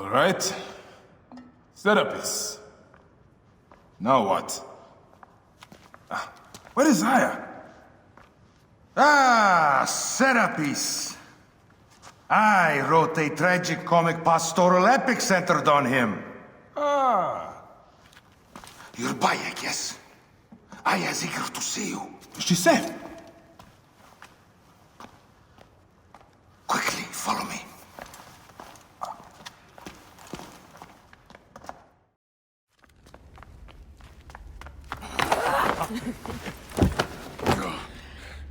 All right. Therapist. Now what? Where is Aya? Serapis. I wrote a tragic comic pastoral epic centered on him. You're Bayek, yes? Aya is eager to see you. She said. Quickly, follow me.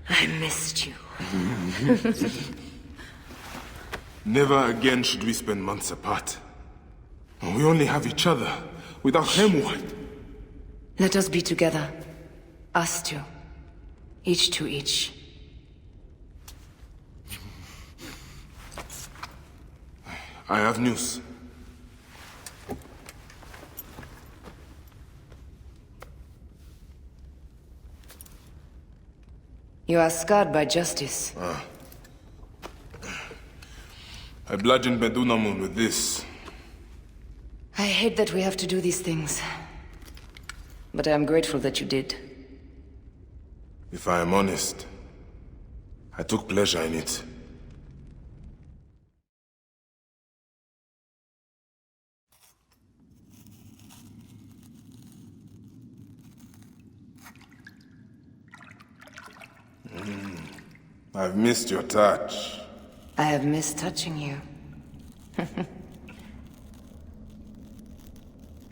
I missed you. Never again should we spend months apart. We only have each other. Without him, what? Let us be together. Us two. Each to each. I have news. You are scarred by justice. I bludgeoned Bedunamun with this. I hate that we have to do these things. But I am grateful that you did. If I am honest, I took pleasure in it. I've missed your touch. I have missed touching you.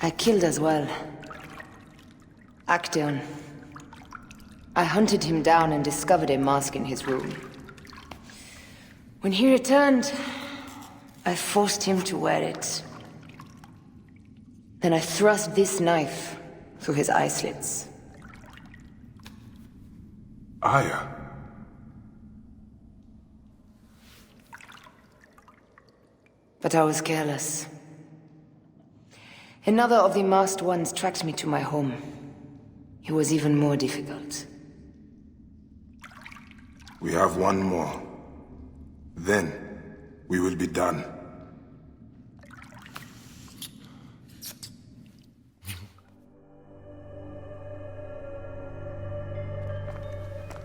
I killed as well. Actaeon. I hunted him down and discovered a mask in his room. When he returned, I forced him to wear it. Then I thrust this knife through his eye slits. Aya. But I was careless. Another of the masked ones tracked me to my home. It was even more difficult. We have one more. Then, we will be done.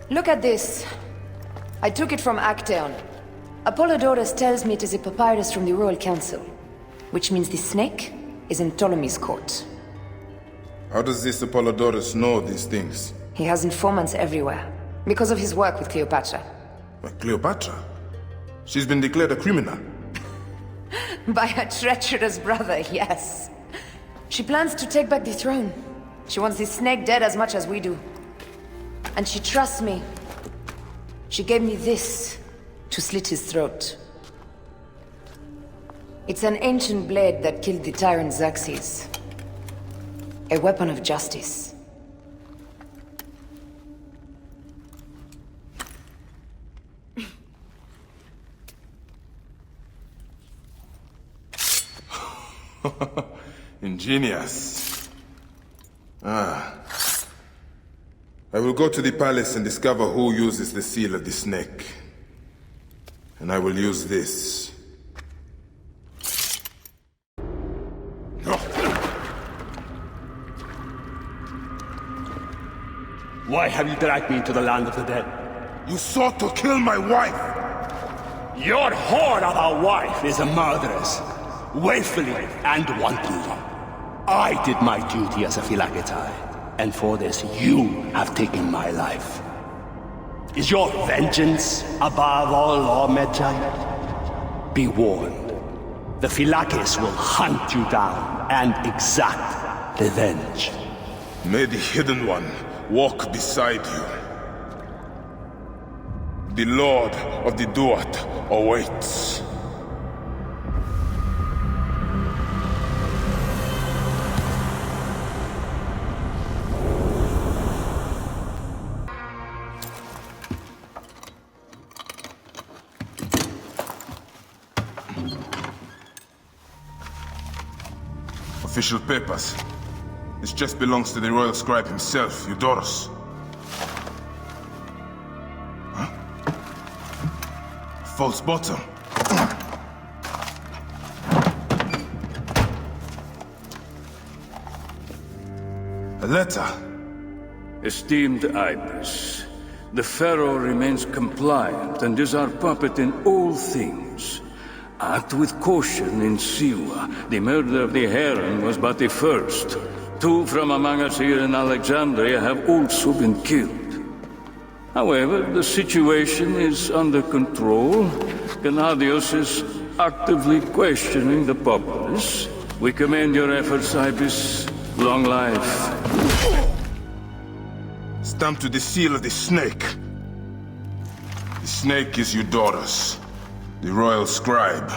Look at this. I took it from Actaeon. Apollodorus tells me it is a papyrus from the Royal Council, which means the snake is in Ptolemy's court. How does this Apollodorus know these things? He has informants everywhere, because of his work with Cleopatra. But Cleopatra? She's been declared a criminal. By her treacherous brother, yes. She plans to take back the throne. She wants the snake dead as much as we do. And she trusts me. She gave me this to slit his throat. It's an ancient blade that killed the tyrant Xerxes. A weapon of justice. Ingenious. I will go to the palace and discover who uses the seal of the snake. And I will use this. Why have you dragged me into the land of the dead? You sought to kill my wife! Your whore of a wife is a murderess, willfully and wantonly. I did my duty as a Phylaketae, and for this you have taken my life. Is your vengeance above all law, Medjay? Be warned, the Phylakes will hunt you down and exact revenge. May the Hidden One walk beside you. The Lord of the Duat awaits. Official papers. This chest belongs to the royal scribe himself, Eudorus. Huh? False bottom. letter. Esteemed Ibis, the Pharaoh remains compliant and is our puppet in all things. Act with caution in Siwa. The murder of the Heron was but the first. 2 from among us here in Alexandria have also been killed. However, the situation is under control. Gennadios is actively questioning the populace. We commend your efforts, Ibis. Long life. Stamped with the seal of the snake. The snake is Eudoros, the royal scribe.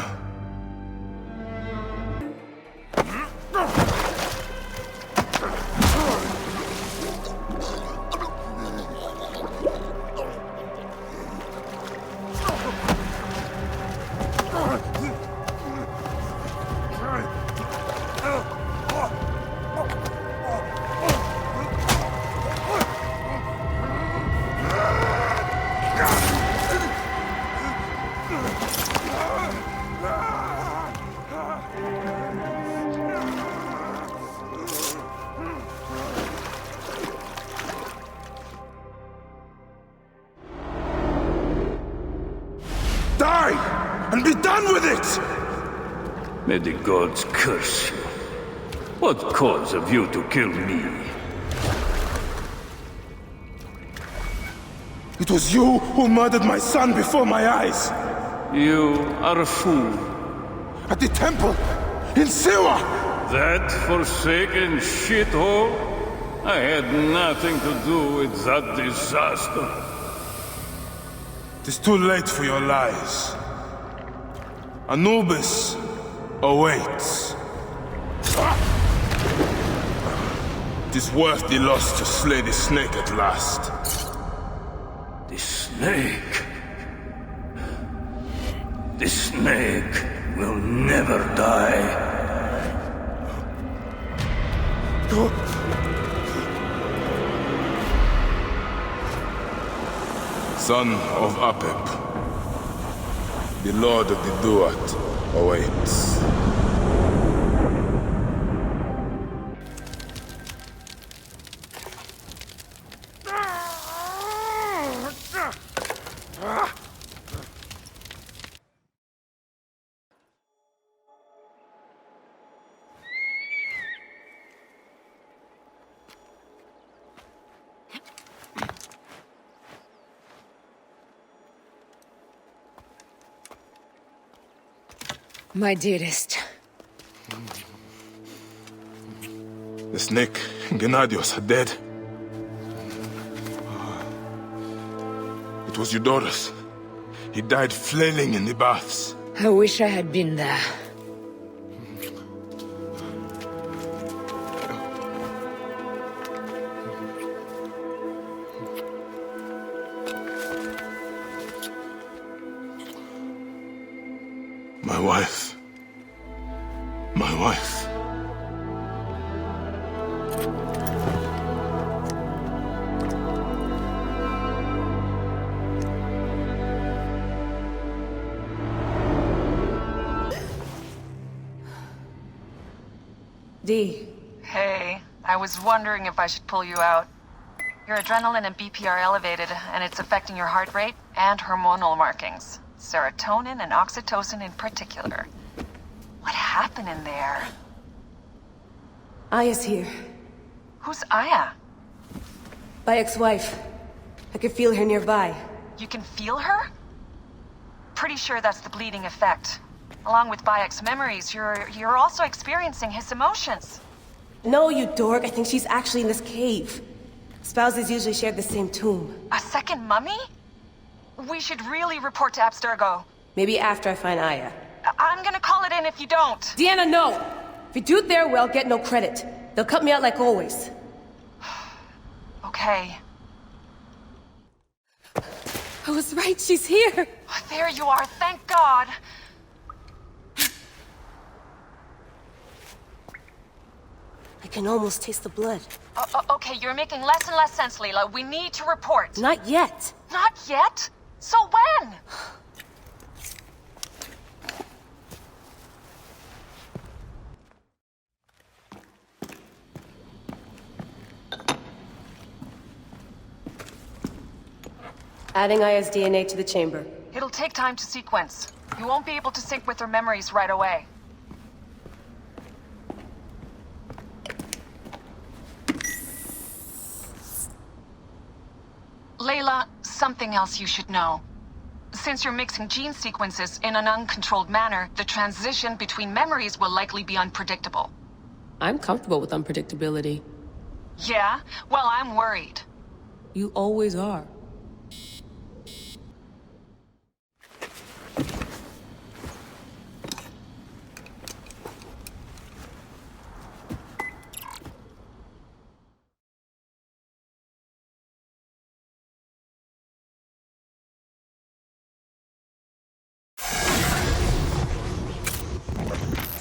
Die! And be done with it! May the gods curse you. What cause have you to kill me? It was you who murdered my son before my eyes! You are a fool. At the temple! In Siwa! That forsaken shithole? I had nothing to do with that disaster. It is too late for your lies. Anubis awaits. It is worth the loss to slay the snake at last. The snake. The snake will never die. Son of Apep, the Lord of the Duat awaits. My dearest. The snake and Gennadios are dead. It was Eudoros. He died flailing in the baths. I wish I had been there. My wife. My wife. Dee. Hey, I was wondering if I should pull you out. Your adrenaline and BP are elevated, and it's affecting your heart rate and hormonal markings. Serotonin and oxytocin in particular. What happened in there? Aya's here. Who's Aya? My ex-wife. I could feel her nearby. You can feel her? Pretty sure that's the bleeding effect. Along with Bayek's memories, you're also experiencing his emotions. No, you dork. I think she's actually in this cave. Spouses usually share the same tomb. A second mummy? We should really report to Abstergo. Maybe after I find Aya. I'm gonna call it in if you don't. Deanna, no! If you do it there, well, get no credit. They'll cut me out like always. Okay. I was right, she's here! There you are, thank God. I can almost taste the blood. Okay, you're making less and less sense, Leela. We need to report. Not yet. Not yet? So when? Adding Aya's DNA to the chamber. It'll take time to sequence. You won't be able to sync with her memories right away. Layla, something else you should know. Since you're mixing gene sequences in an uncontrolled manner, the transition between memories will likely be unpredictable. I'm comfortable with unpredictability. Yeah? Well, I'm worried. You always are.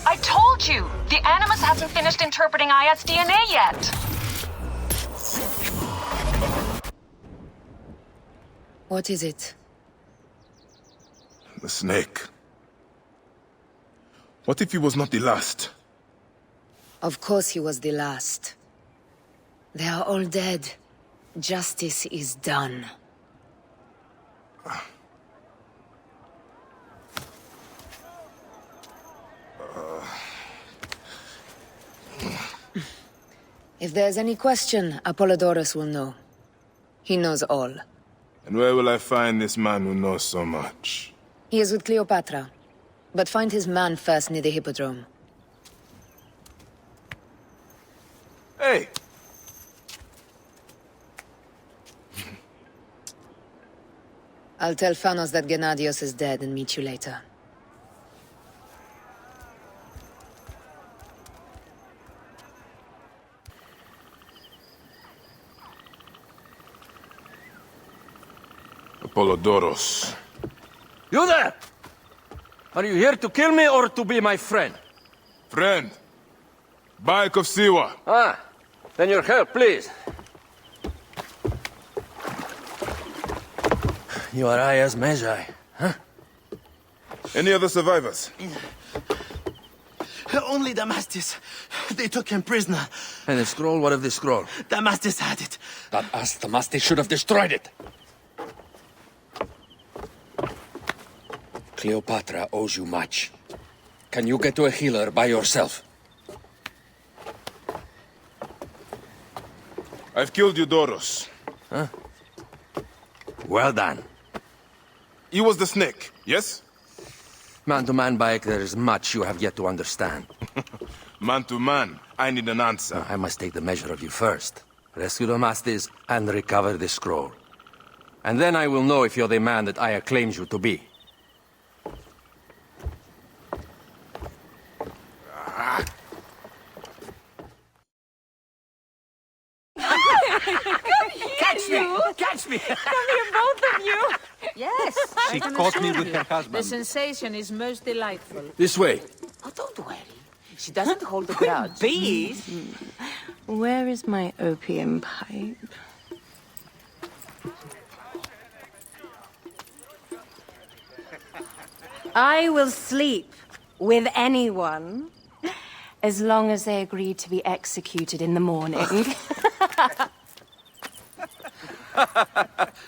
I told you! The Animus hasn't finished interpreting Aya's DNA yet! What is it? The snake. What if he was not the last? Of course he was the last. They are all dead. Justice is done. If there's any question, Apollodorus will know. He knows all. And where will I find this man who knows so much? He is with Cleopatra. But find his man first near the Hippodrome. Hey! I'll tell Phanos that Gennadios is dead and meet you later. Apollodoros. You there! Are you here to kill me or to be my friend? Friend! Bike of Siwa. Ah, then your help, please. You are Aya's Magi, huh? Any other survivors? Only Damastis. They took him prisoner. And the scroll? What of the scroll? Damastis had it. That ass Damastis should have destroyed it. Cleopatra owes you much. Can you get to a healer by yourself? I've killed Eudoros. Huh? Well done. He was the snake, yes? Man to man, Bayek, there is much you have yet to understand. Man to man, I need an answer. I must take the measure of you first. Rescue Damastis and recover the scroll. And then I will know if you're the man that Aya claims you to be. Catch me! Catch me! Come here, both of you! Yes, She I can caught me assure with you, her husband. The sensation is most delightful. This way. Oh, don't worry. She doesn't hold a grudge. Bees? Where is my opium pipe? I will sleep with anyone as long as they agree to be executed in the morning.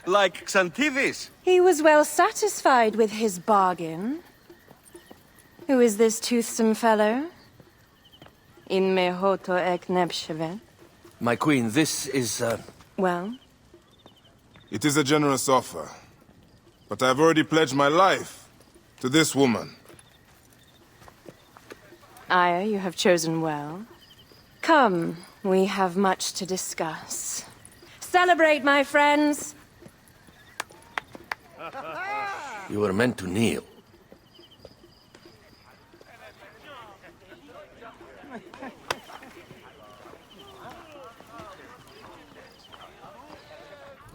Like Xantivis. He was well satisfied with his bargain. Who is this toothsome fellow? In me hoto ek nebshevet. My queen, this is, Well, It is a generous offer. But I've already pledged my life to this woman. Aya, you have chosen well. Come, we have much to discuss. Celebrate, my friends! you were meant to kneel.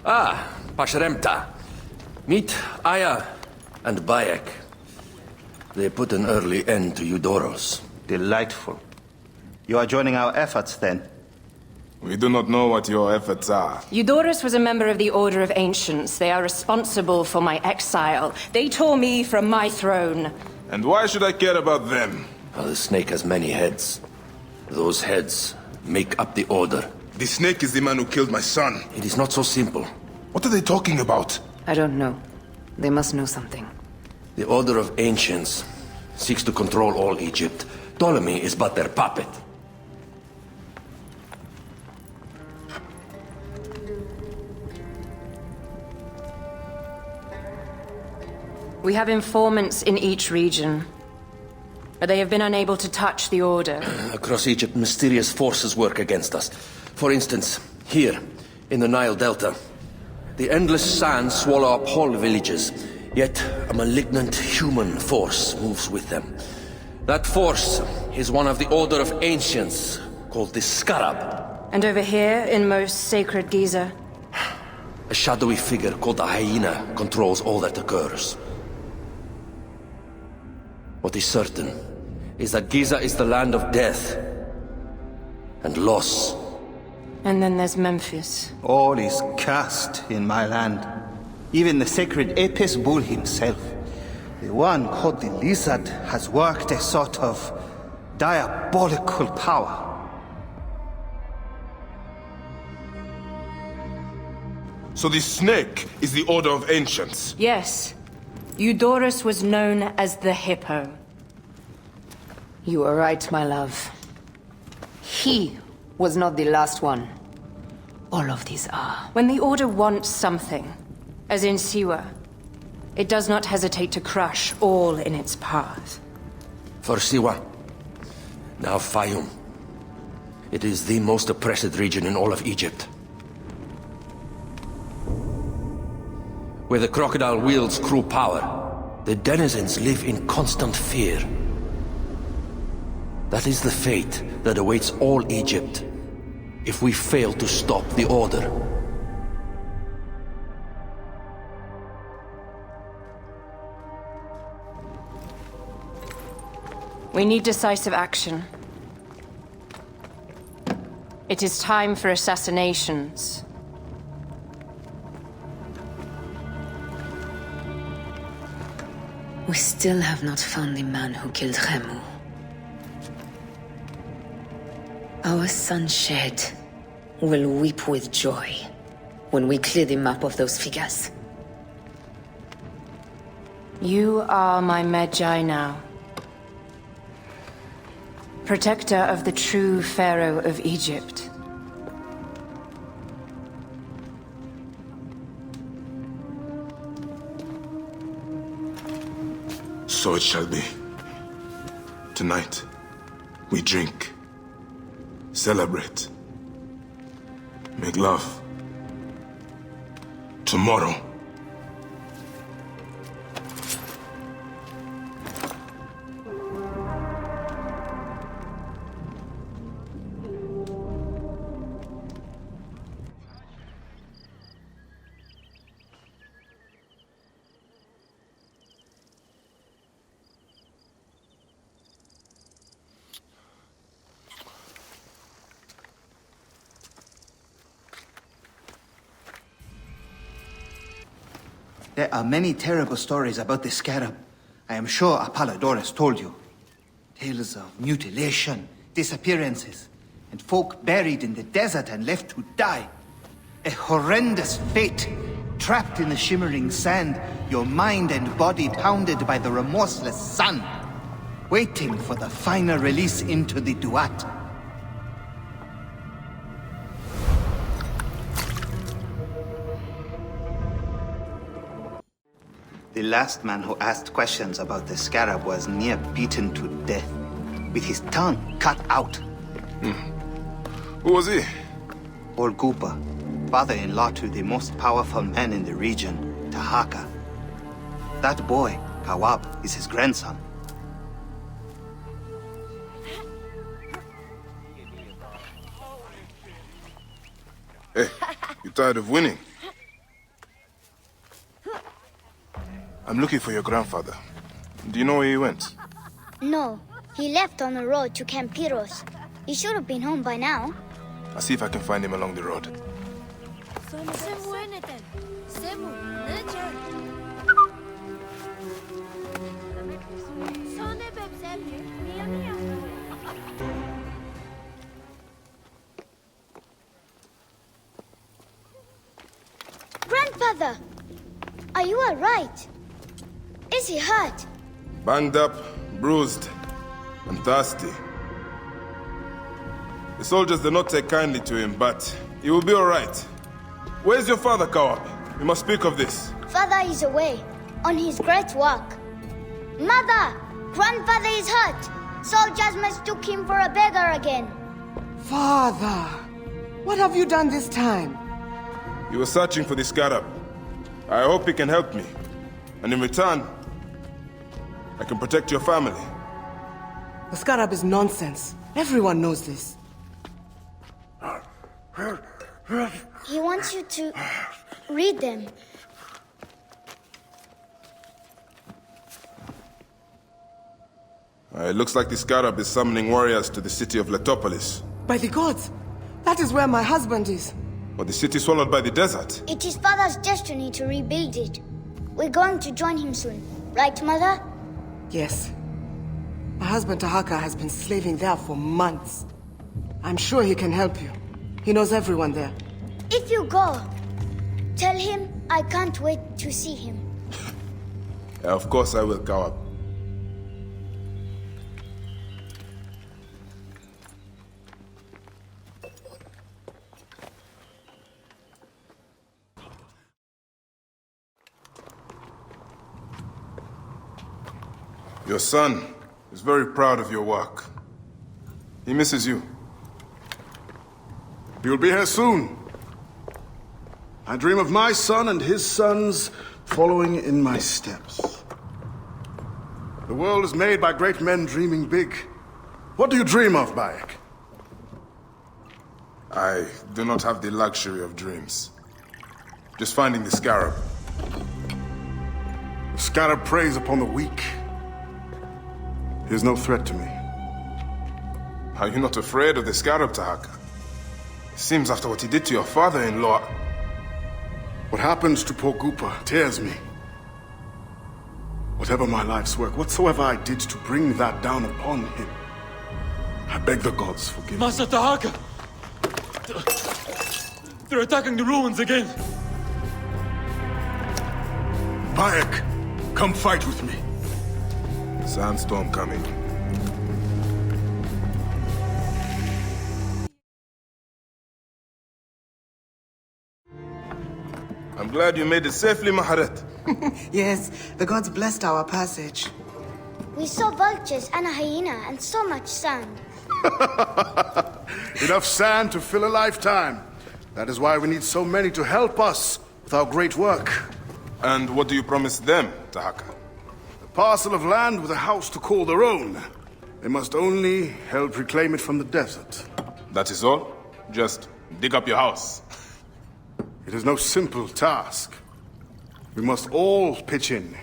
Ah, Pashremta. Meet Aya and Bayek. They put an early end to Eudoros. Delightful. You are joining our efforts, then? We do not know what your efforts are. Eudorus was a member of the Order of Ancients. They are responsible for my exile. They tore me from my throne. And why should I care about them? Well, the snake has many heads. Those heads make up the Order. The snake is the man who killed my son. It is not so simple. What are they talking about? I don't know. They must know something. The Order of Ancients seeks to control all Egypt. Ptolemy is but their puppet. We have informants in each region, but they have been unable to touch the Order. Across Egypt, mysterious forces work against us. For instance, here, in the Nile Delta, the endless sands swallow up whole villages, yet a malignant human force moves with them. That force is one of the Order of Ancients, called the Scarab. And over here, in most sacred Giza? A shadowy figure called the Hyena controls all that occurs. What is certain is that Giza is the land of death and loss. And then there's Memphis. All is cursed in my land. Even the sacred Apis bull himself. The one called the Lizard has worked a sort of diabolical power. So the snake is the Order of Ancients? Yes. Eudorus was known as the Hippo. You are right, my love. He was not the last one. All of these are. When the Order wants something, as in Siwa, it does not hesitate to crush all in its path. For Siwa, now Fayum. It is the most oppressed region in all of Egypt. Where the crocodile wields cruel power, the denizens live in constant fear. That is the fate that awaits all Egypt if we fail to stop the Order. We need decisive action. It is time for assassinations. We still have not found the man who killed Khemu. Our son Shed will weep with joy when we clear the map of those figures. You are my Magi now. Protector of the true Pharaoh of Egypt. So it shall be. Tonight, we drink, celebrate, make love. Tomorrow, There are many terrible stories about the scarab. I am sure Apollodorus told you. Tales of mutilation, disappearances, and folk buried in the desert and left to die. A horrendous fate, trapped in the shimmering sand, your mind and body pounded by the remorseless sun, waiting for the final release into the Duat. The last man who asked questions about the scarab was near beaten to death, with his tongue cut out. Who was he? Orgupa, father-in-law to the most powerful man in the region, Tahaka. That boy, Kawab, is his grandson. Hey, you tired of winning? I'm looking for your grandfather. Do you know where he went? No, he left on the road to Campiros. He should have been home by now. I'll see if I can find him along the road. Grandfather! Are you alright? Is he hurt? Banged up, bruised, and thirsty. The soldiers do not take kindly to him, but he will be all right. Where's your father, Kawab? We must speak of this. Father is away, on his great work. Mother! Grandfather is hurt! Soldiers mistook him for a beggar again. Father! What have you done this time? You were searching for the scarab. I hope he can help me. And in return, I can protect your family. The scarab is nonsense. Everyone knows this. He wants you to read them. It looks like the scarab is summoning warriors to the city of Letopolis. By the gods! That is where my husband is. But the city swallowed by the desert. It is Father's destiny to rebuild it. We're going to join him soon. Right, Mother? Yes. My husband Tahaka has been slaving there for months. I'm sure he can help you. He knows everyone there. If you go, tell him I can't wait to see him. Of course I will, Kawab. Your son is very proud of your work. He misses you. He will be here soon. I dream of my son and his sons following in my steps. The world is made by great men dreaming big. What do you dream of, Bayek? I do not have the luxury of dreams. Just finding the scarab. The scarab preys upon the weak. He is no threat to me. Are you not afraid of the scarab, Tahaka? It seems after what he did to your father-in-law... What happens to poor Gupa tears me. Whatever my life's work, whatsoever I did to bring that down upon him, I beg the gods forgive me. Master Tahaka! They're attacking the ruins again! Bayek, come fight with me. Sandstorm coming. I'm glad you made it safely, Maharet. Yes, the gods blessed our passage. We saw vultures and a hyena and so much sand. Enough sand to fill a lifetime. That is why we need so many to help us with our great work. And what do you promise them, Tahaka? Parcel of land with a house to call their own. They must only help reclaim it from the desert. That is all? Just dig up your house. It is no simple task. We must all pitch in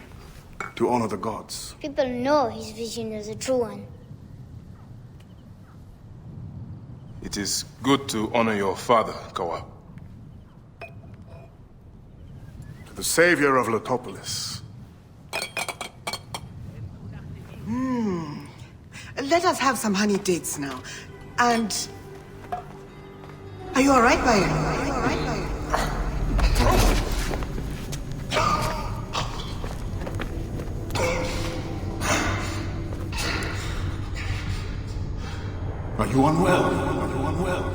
to honor the gods. People know his vision is a true one. It is good to honor your father, Kawa. To the savior of Letopolis. Let us have some honey dates now. And... Are you alright, Bayan? Are you alright, Bayan? Are you unwell? Are you unwell?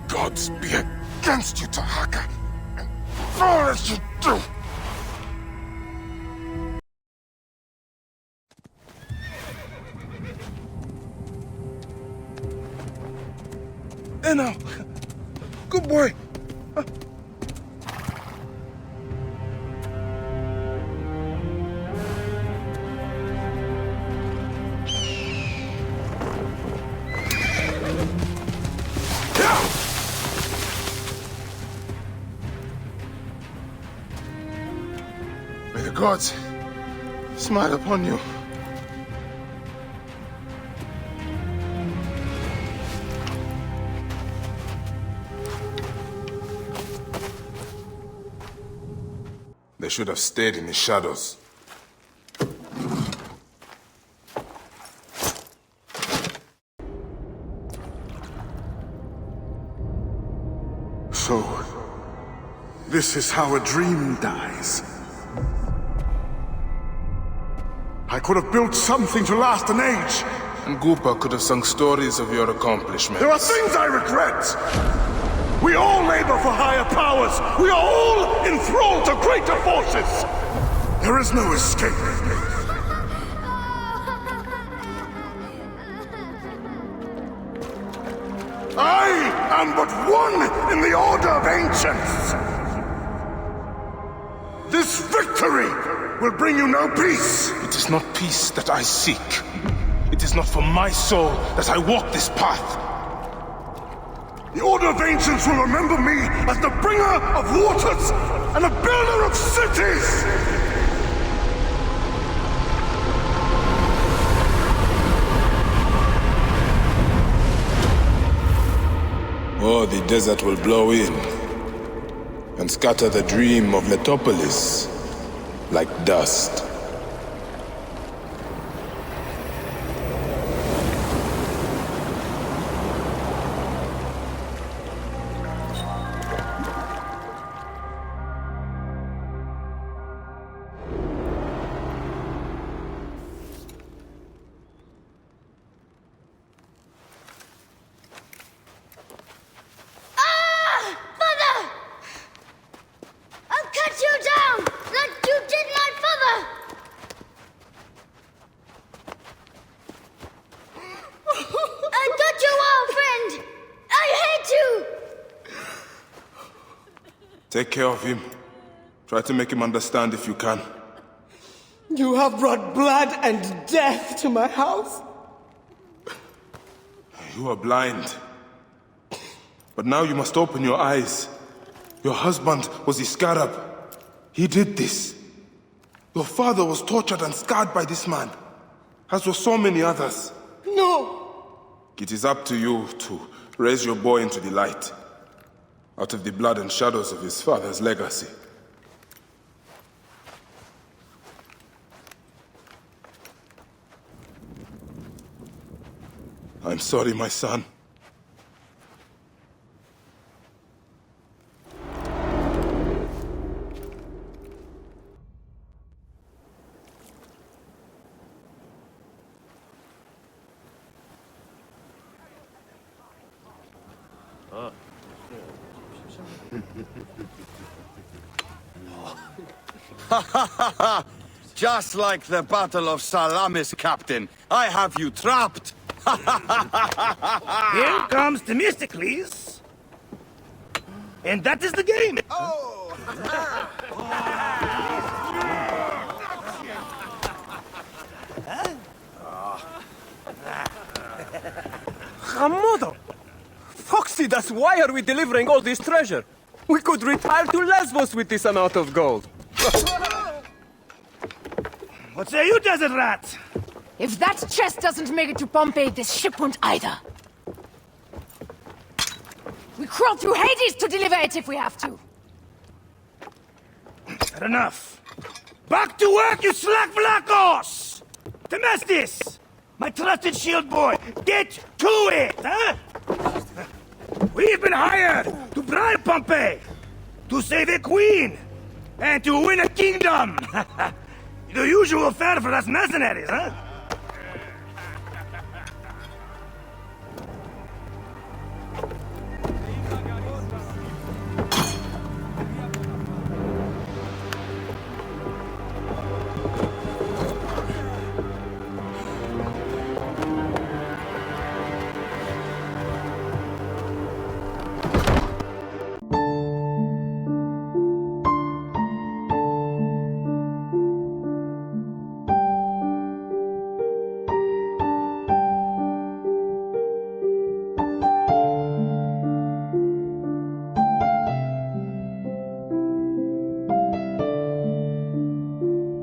Gods be against you, Tahaka, and all as you do. Hey now, good boy. May the gods smile upon you. They should have stayed in the shadows. So, this is how a dream dies. I could have built something to last an age. And Goopa could have sung stories of your accomplishments. There are things I regret. We all labor for higher powers. We are all enthralled to greater forces. There is no escape. I am but one in the order of ancients. This victory will bring you no peace. It is not peace that I seek. It is not for my soul that I walk this path. The Order of Ancients will remember me as the bringer of waters and the builder of cities! Or the desert will blow in and scatter the dream of Letopolis like dust. Take care of him. Try to make him understand if you can. You have brought blood and death to my house. You are blind. But now you must open your eyes. Your husband was the scarab. He did this. Your father was tortured and scarred by this man, as were so many others. No! It is up to you to raise your boy into the light, out of the blood and shadows of his father's legacy. I'm sorry, my son. Just like the Battle of Salamis, Captain. I have you trapped. Here comes Themistocles. And that is the game. Oh! Hamodo! Foxy, that's why are we delivering all this treasure? We could retire to Lesbos with this amount of gold. What say you, desert rat? If that chest doesn't make it to Pompeii, this ship won't either. We crawl through Hades to deliver it if we have to. Fair enough. Back to work, you slack vlakos! Temestis! My trusted shield boy, get to it, huh? We've been hired to bribe Pompeii, to save a queen, and to win a kingdom. The usual fare for us mercenaries, huh?